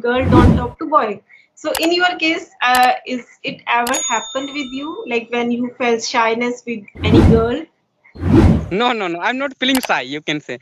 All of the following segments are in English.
girl don't talk to boy. So in your case, is it ever happened with you, like when you felt shyness with any girl? No, no, no. I'm not feeling shy. You can say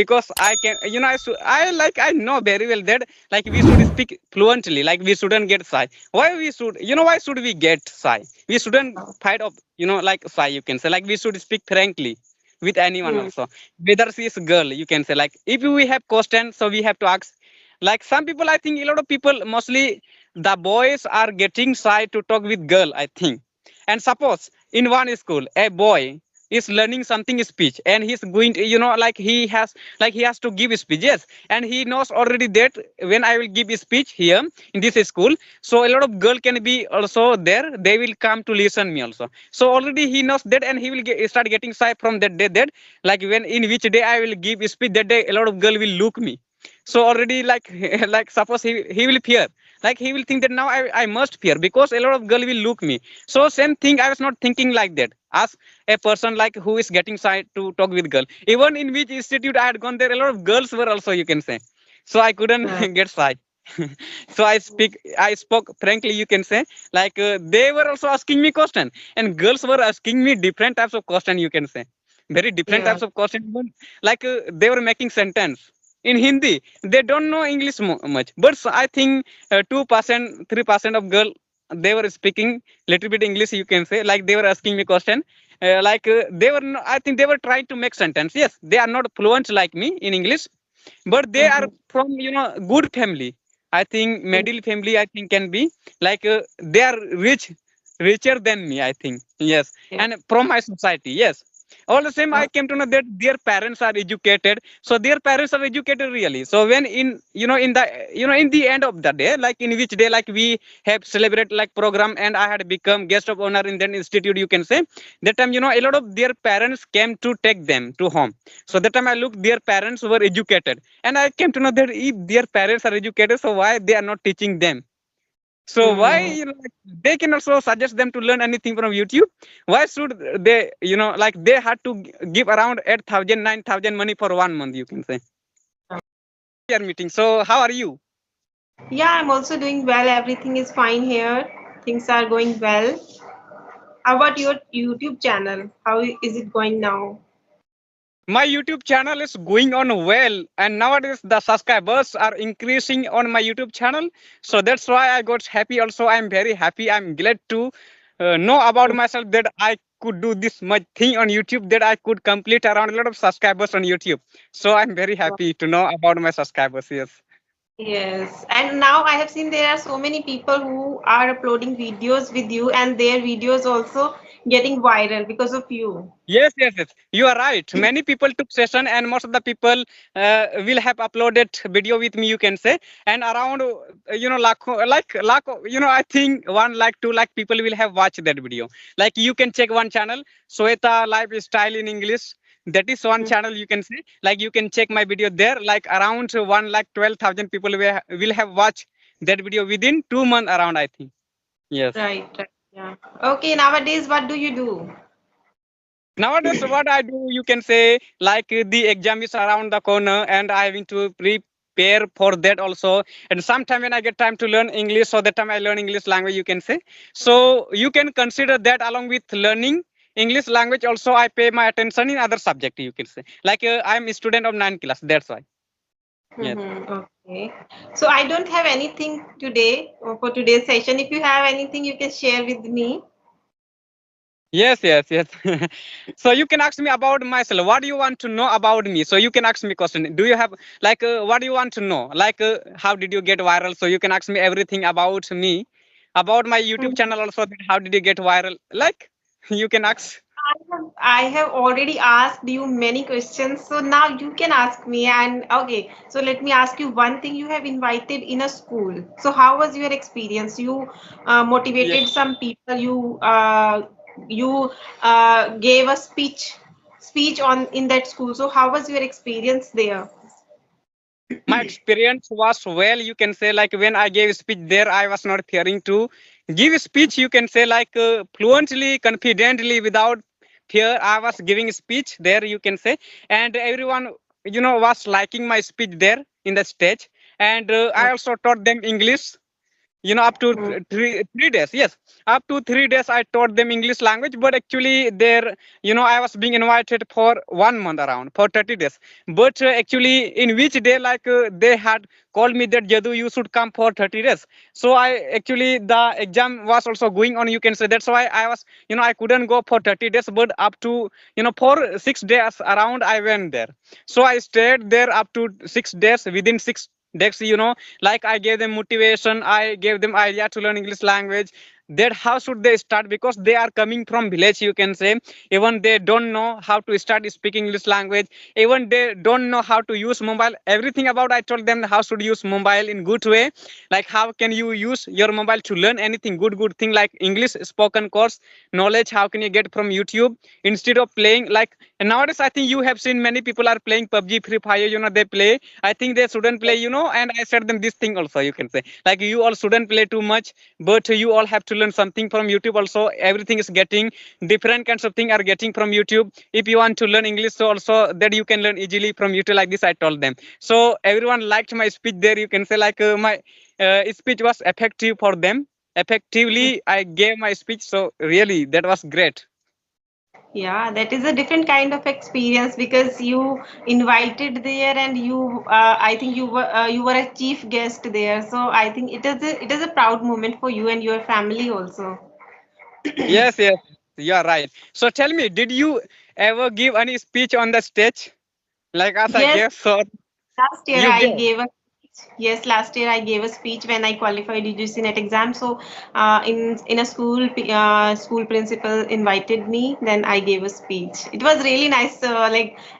because I can. I know very well that like we should speak fluently. Like we shouldn't get shy. Why we should? Why should we get shy? We shouldn't fight of like shy. You can say like we should speak frankly with anyone Hmm. also. Whether she is girl, you can say like if we have question, so we have to ask. Like some people, I think a lot of people, mostly the boys are getting shy to talk with girl. I think. And suppose in one school, a boy is learning something speech and he's going to he has to give speech, yes, and he knows already that when I will give a speech here in this school, so a lot of girl can be also there, they will come to listen me also, so already he knows that, and he will start getting shy from that day, that like when in which day I will give speech, that day a lot of girl will look me. So already like like suppose he will fear, like he will think that now I must fear because a lot of girl will look me. So same thing, I was not thinking like that as a person like who is getting shy to talk with girl. Even in which institute I had gone, there a lot of girls were also, you can say. So I couldn't Right. get shy. So I spoke frankly, you can say, like they were also asking me question, and girls were asking me different types of question, you can say, very different Yeah. types of question. Even like they were making sentence in Hindi. They don't know English much, but I think 2%, 3% of girl, they were speaking little bit English, you can say. Like they were asking me question, they were I think they were trying to make sentence. Yes, they are not fluent like me in English, but they are Mhm. from good family. I think middle family, I think can be like they are richer than me, I think. Yes, Yeah. and from my society, yes. All the same, I came to know that their parents are educated, so their parents are educated really. So when in in the in the end of the day, like in which day, like we have celebrate like program, and I had become guest of honor in that institute, you can say. That time a lot of their parents came to take them to home. So that time I looked, their parents were educated, and I came to know that if their parents are educated, so why they are not teaching them? So why Hmm. like, they can also suggest them to learn anything from YouTube? Why should they like they had to give around 8,000, 9,000 money for 1 month? You can say. We are meeting. So how are you? Yeah, I'm also doing well. Everything is fine here. Things are going well. How about your YouTube channel? How is it going now? My YouTube channel is going on well, and nowadays the subscribers are increasing on my YouTube channel. So that's why I got happy. Also, I'm very happy. I'm glad to know about myself that I could do this much thing on YouTube, that I could complete around a lot of subscribers on YouTube. So I'm very happy to know about my subscribers. Yes. Yes, and now I have seen there are so many people who are uploading videos with you, and their videos also getting viral because of you. Yes, yes, yes. You are right. Many people took session, and most of the people will have uploaded video with me. You can say, and around lakh, I think 1 lakh, 2 lakh people will have watched that video. Like you can check one channel, Sweta Lifestyle in English. That is one Mm. channel, you can say. Like you can check my video there. Like around 1,12,000 people will have watched that video within 2 months around, I think. Yes. Right, right. Yeah. Okay, nowadays, what do you do? Nowadays, what I do, you can say, like the exam is around the corner, and I having to prepare for that also. And sometime when I get time to learn English, so that time I learn English language, you can say. So you can consider that along with learning English language. Also, I pay my attention in other subject. You can say, like I'm a student of 9th class. That's why. Yes. Mm-hmm. Okay. So I don't have anything today for today's session. If you have anything, you can share with me. Yes, yes, yes. So you can ask me about myself. What do you want to know about me? So you can ask me question. Do you have like what do you want to know? Like how did you get viral? So you can ask me everything about me, about my YouTube Mhm. channel also. That how did you get viral? Like you can ask. I have already asked you many questions, so now you can ask me. And okay, so let me ask you one thing. You have invited in a school. So how was your experience? You Yes. motivated some people. You gave a speech on in that school. So how was your experience there? My experience was well, you can say, like when I gave speech there, I was not fearing to give speech, you can say, like fluently, confidently, without fear. I was giving speech there, you can say, and everyone was liking my speech there in the stage. and I also taught them English, up to Mm. 3 days. Yes, up to 3 days I taught them English language. But actually there, I was being invited for 1 month around for 30 days. But actually in which day, like they had called me that Jadu, you should come for 30 days. So I actually, the exam was also going on, you can say. That's why I was, I couldn't go for 30 days, but up to, for 6 days around I went there. So I stayed there up to 6 days. Within 6 days, like I gave them motivation, I gave them idea to learn English language, that how should they start, because they are coming from village, you can say. Even they don't know how to start speaking English language, even they don't know how to use mobile, everything about. I told them how should use mobile in good way, like how can you use your mobile to learn anything good thing like English spoken course knowledge, how can you get from YouTube, instead of playing. Like nowadays I think you have seen many people are playing PUBG, Free Fire, they play. I think they shouldn't play, and I said them this thing also, you can say, like you all shouldn't play too much, but you all have to learn something from YouTube also. Everything is getting different kinds of thing are getting from YouTube. If you want to learn English, so also that you can learn easily from YouTube, like this I told them. So everyone liked my speech there, you can say, like my speech was effective for them. Effectively I gave my speech, so really that was great. Yeah, that is a different kind of experience because you invited there and I think you were a chief guest there. So I think it is a proud moment for you and your family also. Yes, you are right. So tell me, did you ever give any speech on the stage, like as I Yes, gave? So last year you I gave. gave a yes, last year I gave a speech when I qualified UGC net exam. So in a school principal invited me, then I gave a speech. It was really nice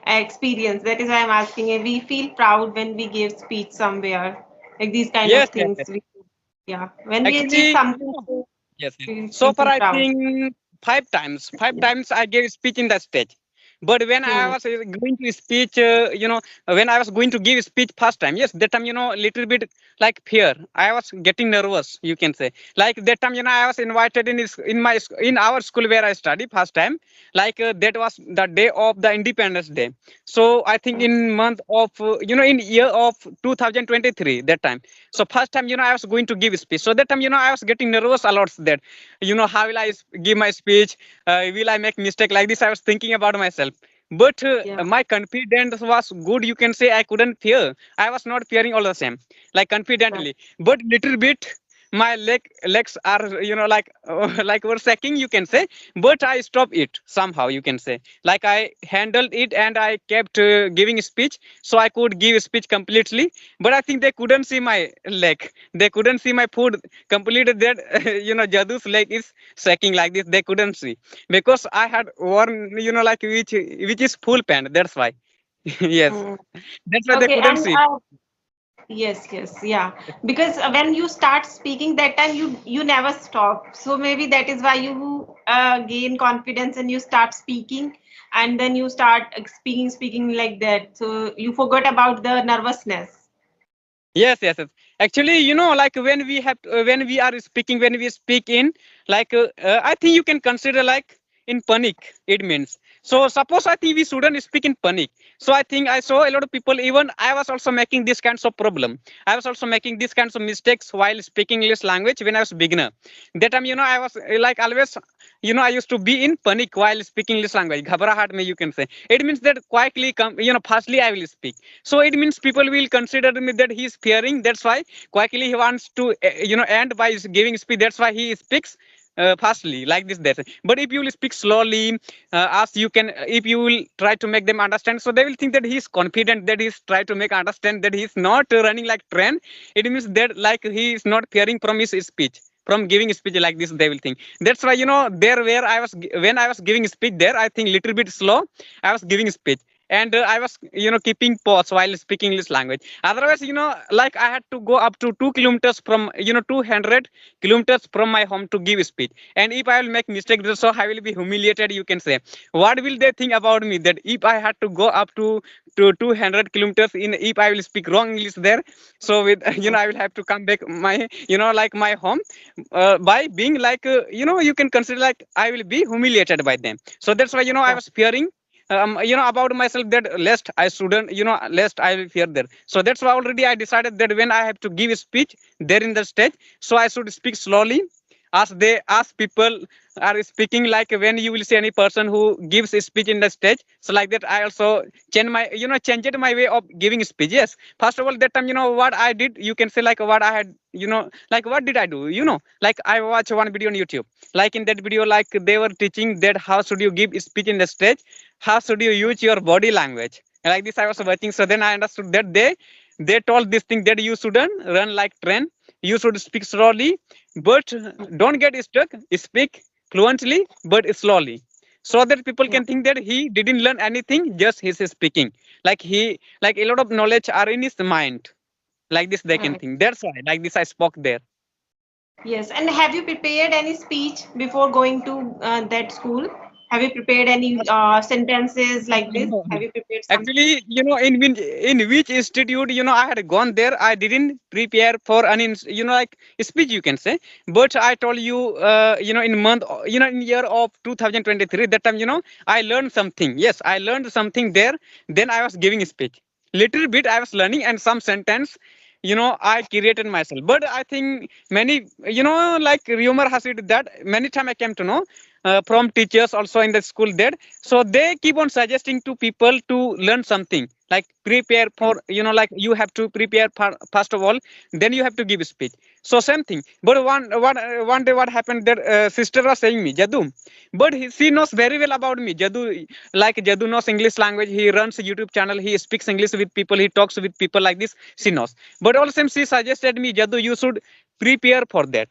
experience. That is why I'm asking. We feel proud when we give speech somewhere. Like these kind of Yes. things. Yeah, when we achieve Actually, something, so so we far feel I proud. think five times I gave speech in the stage. But when I Hmm. was going to speech, when I was going to give speech first time, yes, that time, little bit like fear. I was getting nervous, you can say. Like that time, I was invited in our school where I study first time. Like that was the day of the Independence Day. So I think in month of, in year of 2023 that time. So first time, I was going to give speech. So that time, I was getting nervous a lot. That, how will I give my speech? Will I make mistake like this? I was thinking about myself. But Yeah. my confidence was good. You can say I couldn't fear. I was not fearing all the same, like confidently. But little bit, my legs are, like like were shaking. You can say, but I stopped it somehow. You can say, like I handled it and I kept giving speech, so I could give speech completely. But I think they couldn't see my leg. They couldn't see my food completely. That Jadu's leg is shaking like this. They couldn't see because I had worn, like which is full pant. That's why. Yes, Hmm. that's why they Okay, couldn't and see. yes, yeah. Because when you start speaking, that time you never stop. So maybe that is why you gain confidence and you start speaking, and then you start speaking like that. So you forgot about the nervousness. Yes. Actually, like when we are speaking, when we speak in, like I think you can consider like in panic. It means, so suppose I think we shouldn't speak in panic. So I think I saw a lot of people. Even I was also making this kinds of problem. I was also making these kinds of mistakes while speaking English language when I was beginner. That time, I was like always, I used to be in panic while speaking English language. Ghabrahat me, you can say. It means that quietly come, fastly I will speak. So it means people will consider me that he is fearing. That's why quickly he wants to, end by giving speech. That's why he speaks fastly like this. That. But if you will speak slowly, as you can, if you will try to make them understand, so they will think that he is confident, that he is try to make understand that he is not running like train. It means that like he is not fearing from his speech. From giving speech like this, they will think. That's why there where I was when I was giving speech there, I think little bit slow. I was giving speech and I was keeping pause while speaking English language. Otherwise, like I had to go up to 2 kilometers from 200 kilometers from my home to give speech. And if I will make mistake, so I will be humiliated. You can say, what will they think about me? That if I had to go up to 200 kilometers in, if I will speak wrong English there, so with I will have to come back my like my home by being like you can consider like I will be humiliated by them. So that's why I was fearing about myself, that lest I shouldn't, lest I will fear there. So that's why already I decided that when I have to give a speech there in the stage, so I should speak slowly, as people are speaking. Like when you will see any person who gives a speech in the stage, so like that I also changed my way of giving speech. Yes, first of all, that time, what I did, you can say, like what I had, like what did I do, like I watch one video on YouTube. Like in that video, like they were teaching that how should you give speech in the stage, how should you use your body language. And like this I was watching, so then I understood that they told this thing, that you shouldn't run like train, you should speak slowly, but don't get stuck, speak fluently but slowly, so that people Yeah. can think that he didn't learn anything, just he's speaking, like he, like a lot of knowledge are in his mind, like this they can Mm. think. That's why like this I spoke there. Yes. And have you prepared any speech before going to that school? Have you prepared any sentences like this? No. Have you prepared something? Actually, in which institute, I had gone there. I didn't prepare for an, like speech, you can say. But I told you, in month, in year of 2023, that time, I learned something. Yes, I learned something there. Then I was giving speech. Little bit I was learning, and some sentence, I created myself. But I think many, like rumor has it that many time I came to know from teachers also in the school there, so they keep on suggesting to people to learn something, like prepare for, like you have to prepare first of all, then you have to give speech. So same thing. But one day what happened, that sister was saying me, Jadu, but she knows very well about me, Jadu. Like Jadu knows English language, he runs a YouTube channel, he speaks English with people, he talks with people, like this she knows. But also she suggested me, Jadu, you should prepare for that.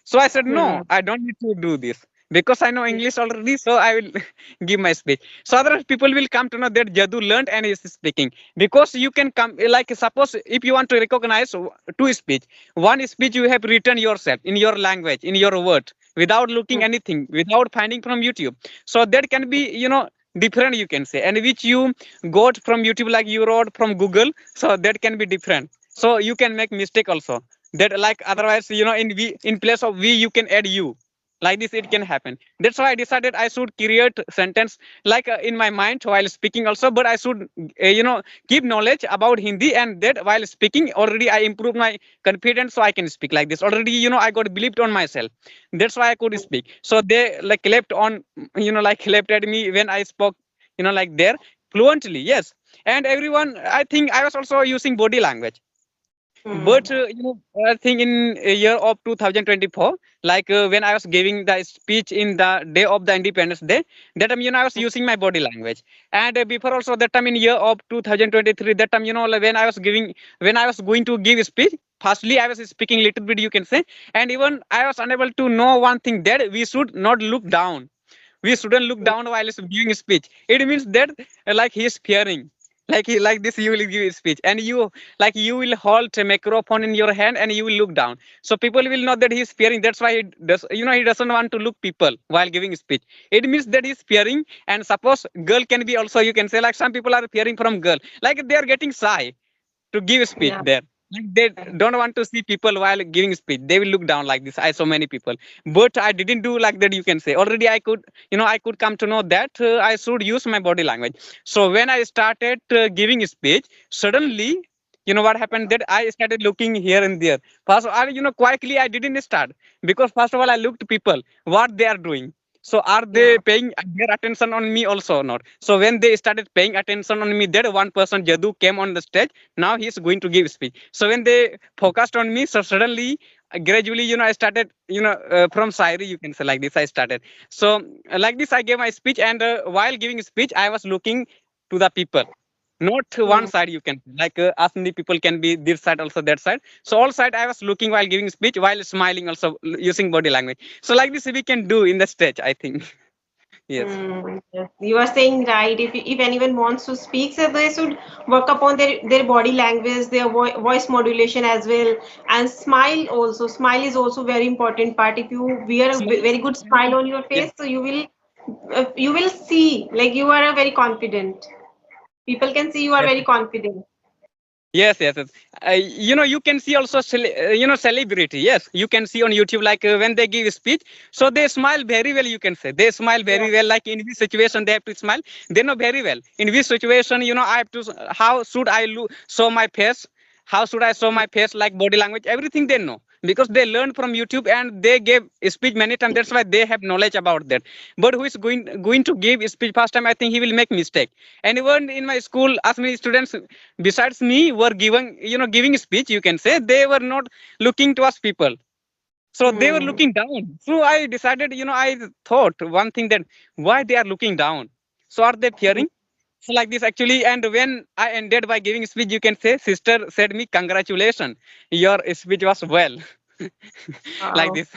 So I said, no, Hmm. I don't need to do this because I know English already. So I will give my speech. So other people will come to know that Jadu learned and is speaking. Because you can come, like suppose if you want to recognize two speech, one speech you have written yourself in your language, in your word, without looking anything, without finding from YouTube. So that can be, different, you can say, and which you got from YouTube, like you wrote from Google. So that can be different. So you can make mistake also, that like otherwise, in place of we, you can add you, like this it can happen. That's why I decided I should create sentence, like in my mind while speaking also, but I should keep knowledge about Hindi, and that while speaking already I improve my confidence, so I can speak like this already, I got believed on myself. That's why I could speak. So they like clapped on, like clapped at me when I spoke, like there fluently. Yes. And everyone, I think I was also using body language. Hmm. But I think in a year of 2024, like when I was giving the speech in the day of the Independence Day, that time, I was using my body language. And before also, that time in year of 2023, that time, like when I was going to give speech, firstly I was speaking little bit, you can say, and even I was unable to know one thing, that we should not look down. We shouldn't look down while he's giving speech. It means that like he is fearing, like he, like this you will give a speech, and you will hold a microphone in your hand and you will look down, so people will know that he is fearing. That's why he does, he doesn't want to look people while giving speech. It means that he's fearing. And suppose girl can be also, you can say, like some people are fearing from girl, like they are getting shy to give speech Yeah. there. Like they don't want to see people while giving speech. They will look down like this. I saw many people, but I didn't do like that. You can say already I could, I could come to know that I should use my body language. So when I started giving speech, suddenly, what happened, that I started looking here and there. First, quietly I didn't start, because first of all I looked people what they are doing. So are they Yeah. paying their attention on me also or not? So when they started paying attention on me, that one person Jadu came on the stage. Now he's going to give speech. So when they focused on me, so suddenly, gradually, I started, from Sairi, you can say, like this I started. So like this I gave my speech, and while giving speech I was looking to the people, not one Hmm. side, you can say. Like as many people can be this side also, that side. So all side I was looking while giving speech, while smiling also, using body language. So like this we can do in the stage, I think. Yes. Hmm. Yes. You are saying right. If anyone wants to speak, so they should work upon their body language, their voice modulation as well, and smile also. Smile is also very important part. If you wear a Smile. very good smile on your Yes. face, so you will see like you are a very confident. People can see you are Yes. very confident. Yes. You can see also, celebrity. Yes, you can see on YouTube, like when they give a speech, so they smile very well. You can say they smile Yeah. very well. Like in which situation they have to smile, they know very well. In which situation, I have to. How should I show my face? How should I show my face? Like body language, everything they know because they learned from YouTube and they gave speech many times. That's why they have knowledge about that. But who is going to give speech first time? I think he will make mistake. And even in my school, as many students besides me were giving speech, you can say they were not looking to us people, so they were Hmm. looking down. So I decided, I thought one thing, that why they are looking down, so are they fearing, so like this actually. And when I ended by giving speech, you can say sister said me, congratulations, your speech was well. Like Wow. this.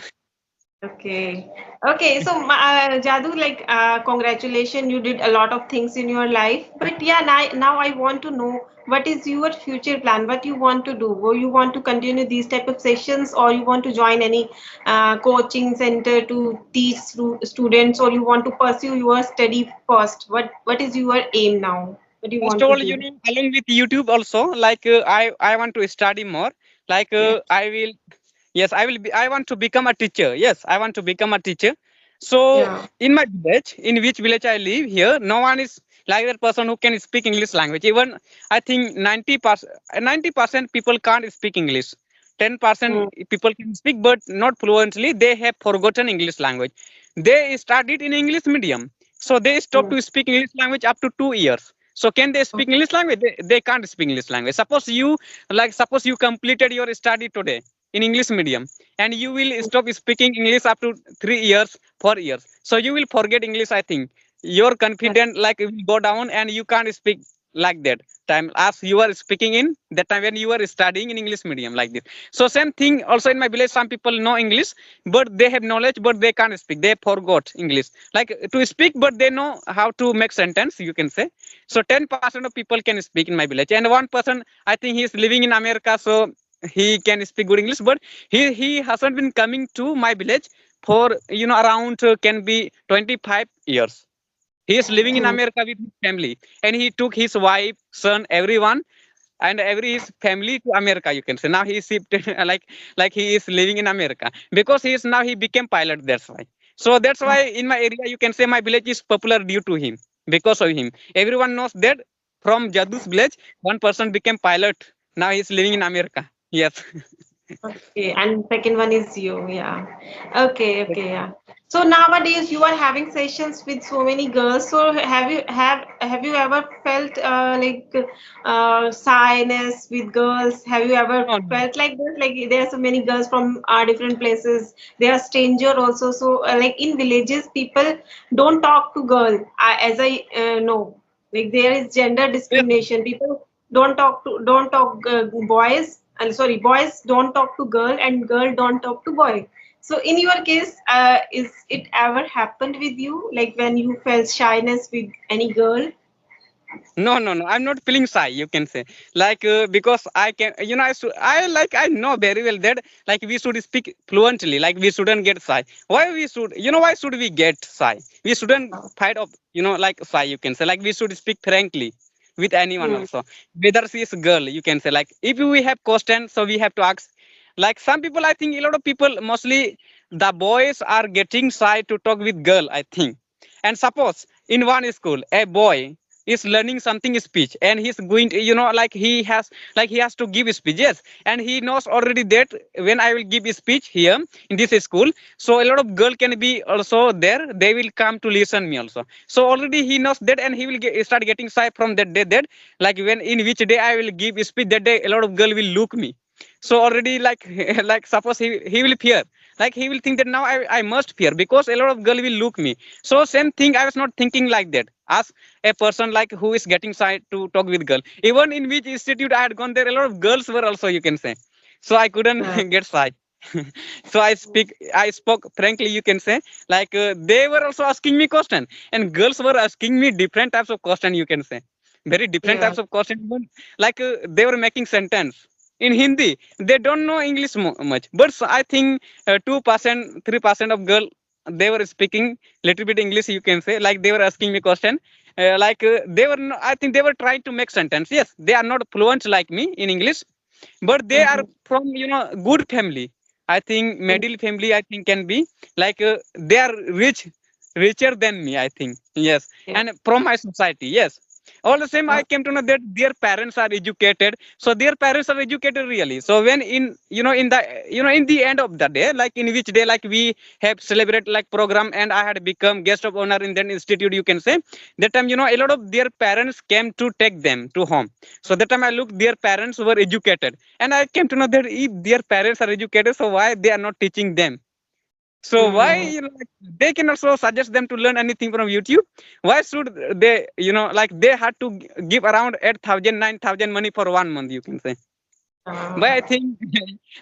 Okay. Okay. So, Jadu, like, congratulations, you did a lot of things in your life. But yeah, now I want to know what is your future plan? What you want to do? Or you want to continue these type of sessions, or you want to join any coaching center to teach students, or you want to pursue your study first? What is your aim now? What do you First want of to all, do? along with YouTube also, like I want to study more. Like Yeah. I will. Yes, I will be. I want to become a teacher. Yes, I want to become a teacher. So Yeah. in my village, in which village I live here, no one is like that person who can speak English language. Even I think 90% people can't speak English. 10% Mm, people can speak, but not fluently. They have forgotten English language. They studied in English medium, so they stop mm, to speak English language up to 2 years. So can they speak okay. English language? They can't speak English language. Suppose you completed your study today in English medium, and you will stop speaking English up to 3 years, 4 years. So you will forget English. I think your confidence like will go down, and you can't speak like that time as you are speaking in that time when you are studying in English medium, like this. So same thing also in my village. Some people know English, but they have knowledge, but they can't speak. They forgot English, like to speak, but they know how to make sentence. You can say. So 10% of people can speak in my village, and 1%, I think, he is living in America, so he can speak good English, but he hasn't been coming to my village for around can be 25 years. He is living in Hmm. America with his family, and he took his wife, son, everyone, and every his family to America. You can say now he is shifted like he is living in America because he became pilot. That's why. So that's why in my area you can say my village is popular due to him, because of him. Everyone knows that from Jadu's village, one person became pilot. Now he is living in America. Yes. Okay, and second one is you, yeah. Okay, yeah. So nowadays you are having sessions with so many girls. So have you ever felt like shyness with girls? Have you ever No, no. felt like this? Like there are so many girls from different places. They are stranger also. So like in villages, people don't talk to girl. As I know, like there is gender Yes. discrimination. People don't talk boys, and sorry, boys don't talk to girl and girl don't talk to boy. So in your case, is it ever happened with you, like when you felt shyness with any girl? No. I'm not feeling shy. You can say like because I can. I know very well that like we should speak fluently. Like we shouldn't get shy. Why we should? Why should we get shy? We shouldn't fight of like shy. You can say like we should speak frankly with anyone Hmm. also. Whether she is girl, you can say like if we have question, so we have to ask. Like some people, I think a lot of people, mostly the boys are getting shy to talk with girl. I think. And suppose in one school, a boy is learning something speech, and he's going to he has to give speech. Yes, and he knows already that when I will give a speech here in this school, so a lot of girl can be also there, they will come to listen me also. So already he knows that, and he will start getting shy from that day, that like when in which day I will give speech, that day a lot of girl will look me. So already like like suppose he will fear, like he will think that now I must fear because a lot of girl will look me. So same thing, I was not thinking like that as a person like who is getting shy to talk with girl. Even in which institute I had gone, there a lot of girls were also, you can say. So I couldn't Yeah. get shy. So I spoke frankly, you can say, like they were also asking me question, and girls were asking me different types of question, you can say, very different Yeah. types of question. Even like they were making sentence in Hindi. They don't know English much, but I think 2%, 3% of girl, they were speaking little bit English, you can say. Like they were asking me question, they were I think they were trying to make sentence. Yes, they are not fluent like me in English, but they are Mm-hmm. from good family. I think middle family, I think, can be they are richer than me, I think. Yes, Yeah. and from my society. Yes, all the same, I Uh, came to know that their parents are educated, so their parents are educated really. So when in in the in the end of the day, like in which day, like we have celebrate like program, and I had become guest of honor in that institute, you can say. That time, a lot of their parents came to take them to home. So that time I looked, their parents were educated, and I came to know that if their parents are educated, so why they are not teaching them? So why, mm-hmm. like, they can also suggest them to learn anything from YouTube? Why should they, like they had to give around 8,000, 9,000 money for 1 month, you can say. But I Uh, think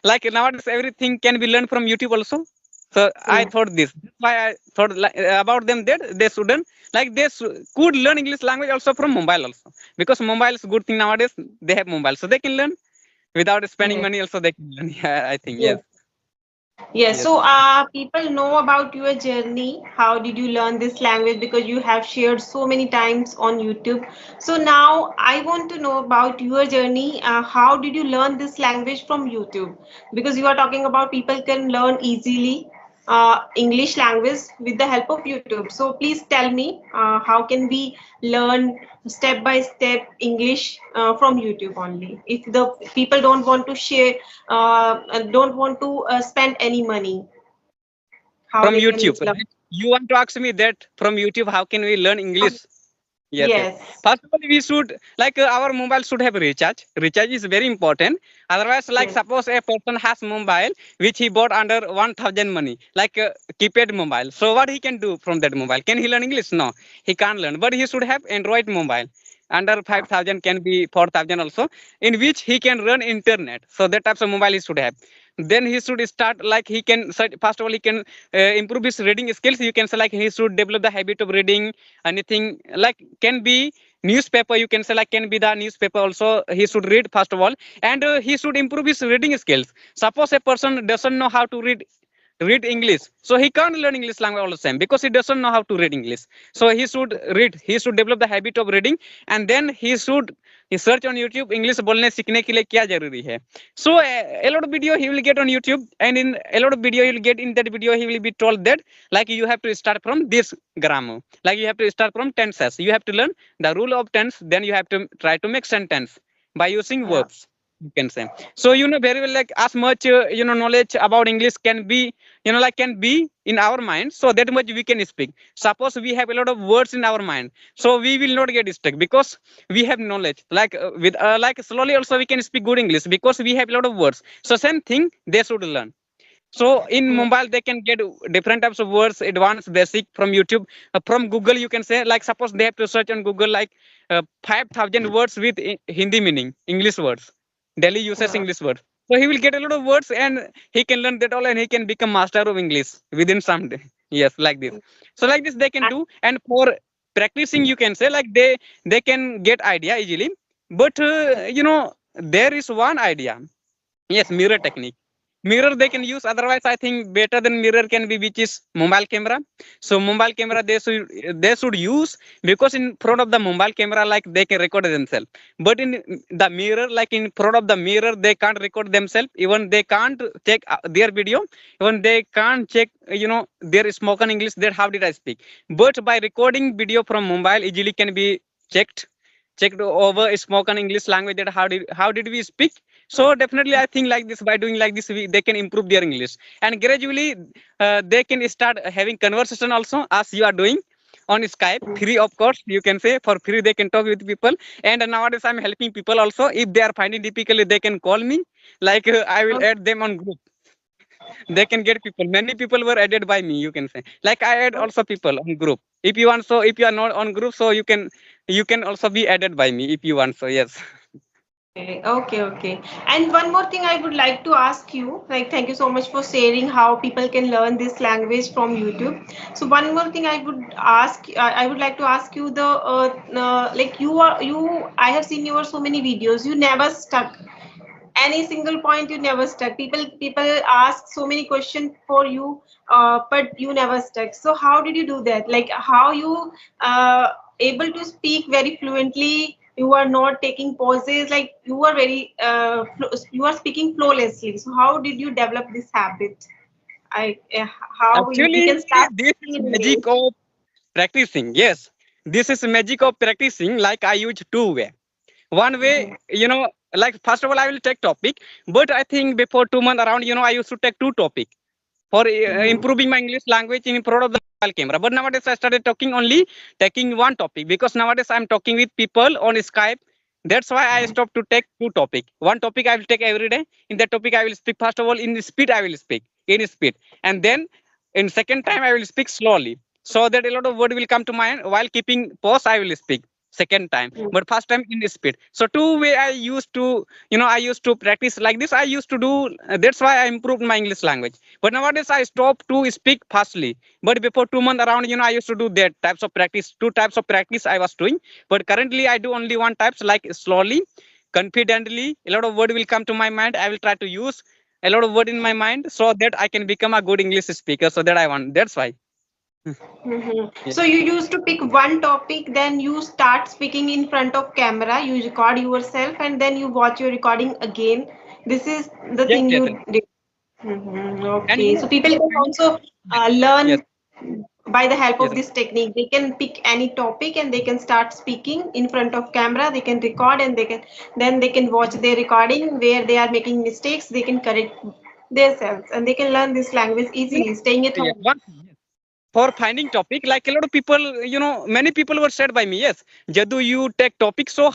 like nowadays everything can be learned from YouTube also. So I mm. thought this. That's why I thought about them that they shouldn't, like could learn English language also from mobile also, because mobile is a good thing nowadays. They have mobile, so they can learn without spending Yes. money. Also they can learn. Yeah, I think yes, Yes. Yes, yes. so people know about your journey. How did you learn this language? Because you have shared so many times on YouTube. So now I want to know about your journey. How did you learn this language from YouTube? Because you are talking about people can learn easily English language with the help of YouTube. So please tell me, how can we learn step by step English from YouTube only? If the people don't want to share, don't want to spend any money, how From they can YouTube, learn. right? You want to ask me that from YouTube, how can we learn English? Yes, yes. Yes. First of all, we should our mobile should have recharge. Recharge is very important. Otherwise, like Yes. suppose a person has mobile which he bought under 1,000 money, like keypad mobile. So what he can do from that mobile? Can he learn English? No, he can't learn. But he should have Android mobile. Under 5,000 can be 4,000 also, in which he can run internet. So that types of mobile he should have. Then he should start like he can first of all he can improve his reading skills. You can say like he should develop the habit of reading anything, like can be newspaper, you can say like can be the newspaper also he should read first of all. And he should improve his reading skills. Suppose a person doesn't know how to read English, so he can't learn English language all the same, because he doesn't know how to read English. So he should read, he should develop the habit of reading, and then he search on YouTube English बोलने सीखने के लिए क्या जरूरी है. So a lot of video he will get on YouTube, and in a lot of video he will get, in that video he will be told that like you have to start from this grammar, like you have to start from tenses, you have to learn the rule of tense, then you have to try to make sentence by using Yeah. verbs, you can say. So very well, like as much knowledge about English can be, like can be in our mind, so that much we can speak. Suppose we have a lot of words in our mind, so we will not get stuck, because we have knowledge, like with like slowly also we can speak good English, because we have a lot of words. So same thing they should learn. So in Mm. mobile, they can get different types of words, advanced, basic from YouTube, from Google. You can say like suppose they have to search on Google like 5,000 words with Hindi meaning, English words, daily uses Yeah. English words. So he will get a lot of words, and he can learn that all, and he can become master of English within some day. Yes, like this. So like this they can And do, and for practicing, you can say like they can get idea easily. But there is one idea. Yes, mirror technique. Mirror they can use. Otherwise, I think better than mirror can be, which is mobile camera. So mobile camera they should use, because in front of the mobile camera, like they can record themselves. But in the mirror, like in front of the mirror, they can't record themselves. Even they can't check their video. Even they can't check their spoken English. That how did I speak? But by recording video from mobile, easily can be checked over spoken English language, that how did we speak. So definitely I think like this, by doing like this they can improve their English, and gradually they can start having conversation also, as you are doing on Skype, free of course, you can say, for free they can talk with people. And nowadays I'm helping people also, if they are finding difficulty they can call me, like I will add them on group. They can get people, many people were added by me, you can say, like I add also people on group. If you want, so if you are not on group, so you can also be added by me if you want, so yes. okay, okay, okay. And one more thing I would like to ask you, like, thank you so much for sharing how people can learn this language from YouTube. So one more thing I would ask, I would like to ask you like I have seen your so many videos. You never stuck any single point. You never stuck. People ask so many questions for you, but you never stuck. So how did you do that? Like how you uh, able to speak very fluently. You are not taking pauses. Like you are very, you are speaking flawlessly. So how did you develop this habit? I how we Actually, can start this is speaking in magic English. of practicing. Yes, this is magic of practicing. Like I use two way. One way, Mhm. like first of all, I will take topic. But I think before 2 months around, I used to take two topic for Mhm. improving my English language in front of the mobile camera. But nowadays I started talking only taking one topic because nowadays I'm talking with people on Skype. That's why I stopped to take two topic. One topic I will take every day. In that topic I will speak first of all in the speed I will speak in speed, and then in second time I will speak slowly so that a lot of word will come to mind while keeping pause. I will speak second time, Mhm. but first time in speed. So two way I used to I used to practice like this. I used to do that's why I improved my English language. But nowadays I stopped to speak fastly. But before 2 months around, I used to do that types of practice. Two types of practice I was doing. But currently I do only one types, like slowly, confidently. A lot of word will come to my mind. I will try to use a lot of word in my mind so that I can become a good English speaker. So that I want. That's why. Mhm. Yeah. So you used to pick one topic, then you start speaking in front of camera, you record yourself, and then you watch your recording again. This is the Yes, thing yes, you yes. did. And Okay, so people can also yes, learn by the help yes. of this technique. They can pick any topic and they can start speaking in front of camera. They can record and they can watch their recording where they are making mistakes. They can correct themselves and they can learn this language easily, staying at Yes, home. one thing, yes. For finding topic, like a lot of people, many people were said by me, yes, Jadu, you take topic. So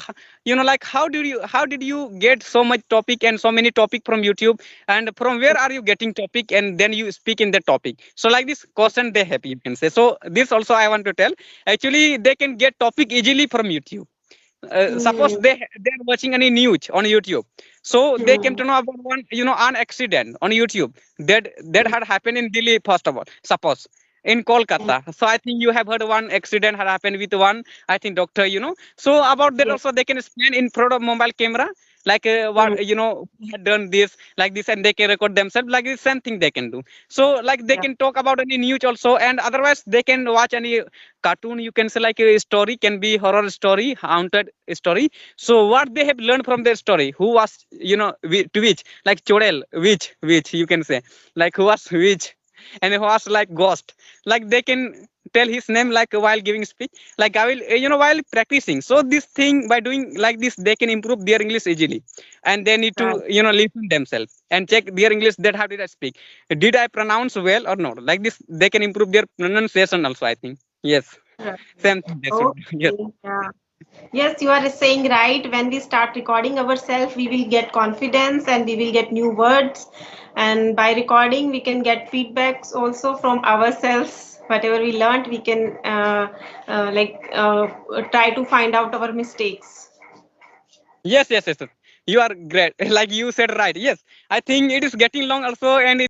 like how did you get so much topic and so many topic from YouTube, and from where are you getting topic and then you speak in the topic? So like this question they have, you can say. So this also I want to tell, actually they can get topic easily from YouTube. Suppose Hmm. they're watching any news on YouTube, so they came Hmm. to know about one an accident on YouTube that had happened in Delhi. First of all, suppose in Kolkata, so I think you have heard one accident had happened with one, I think, doctor. So about that Yes. also they can explain in front of mobile camera, like what Hmm. who had done this like this, and they can record themselves like the same thing they can do. So like they Yeah. can talk about any news also, and otherwise they can watch any cartoon, you can say, like a story can be horror story, haunted story. So what they have learned from their story, who was to which, like Chodel, which you can say, like who was which, and who was like ghost, like they can tell his name like while giving speech, like I will while practicing. So this thing, by doing like this, they can improve their English easily, and they need to Right. listen themselves and check their English, that how did I speak, did I pronounce well or not, like this they can improve their pronunciation also, I think. Yes, Right. same thing they should do. Yes. Okay. Yeah. Yes, you are saying right. When we start recording ourselves, we will get confidence and we will get new words. And by recording, we can get feedbacks also from ourselves. Whatever we learned, we can try to find out our mistakes. Yes, yes, yes, yes. You are great. Like you said, right. Yes, I think it is getting long also, and